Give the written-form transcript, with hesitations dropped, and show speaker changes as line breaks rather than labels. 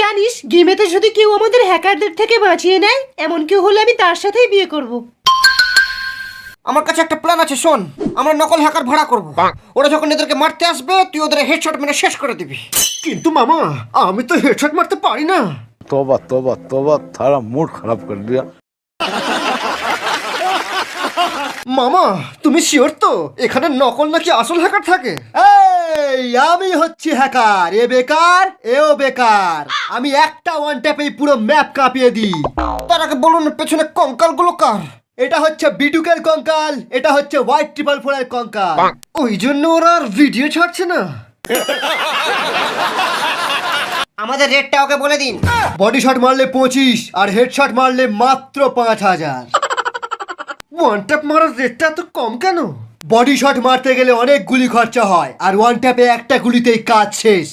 জানিস গেমেতে যদি কেউ আমাদের হ্যাকারদের থেকে বাঁচিয়ে নেয়, এমন কেউ হলে আমি তার সাথেই বিয়ে করব।
আমার কাছে একটা প্ল্যান আছে, শোন। আমরা নকল হ্যাকার ভাড়া করব। ওরা যখন এদেরকে মারতে আসবে তুই ওদের হেডশট মেরে শেষ করে দিবি।
কিন্তু মামা, আমি তো হেডশট মারতে পারি না।
तौबा तौबा तौबा, थारा मूड खराब कर दिया।
মামা, তুমি শিওর তো এখানে নকল নাকি আসল হ্যাকার থাকে? এই আমি হচ্ছি হ্যাকার, এ বেকার এও বেকার। আমি একটা ওয়ান ট্যাপেই পুরো ম্যাপ কাঁপিয়ে দিই।
তার আগে বলুন পেছনে কঙ্কালগুলো কার?
এটা হচ্ছে বিটুকের কঙ্কাল, এটা হচ্ছে হোয়াইট 444 এর কঙ্কাল।
ওই জন্য ওরা আর ভিডিও ছাড়ছে না। আমাদের রেটটা ওকে বলে দিন।
বডি শট মারলে 25 আর হেডশট মারলে মাত্র 5000।
ওয়ান ট্যাপ মারার রেটটা এত কম কেন?
বডি শট মারতে গেলে অনেক গুলি খরচা হয়, আর ওয়ান ট্যাপে একটা গুলিতেই কাজ শেষ।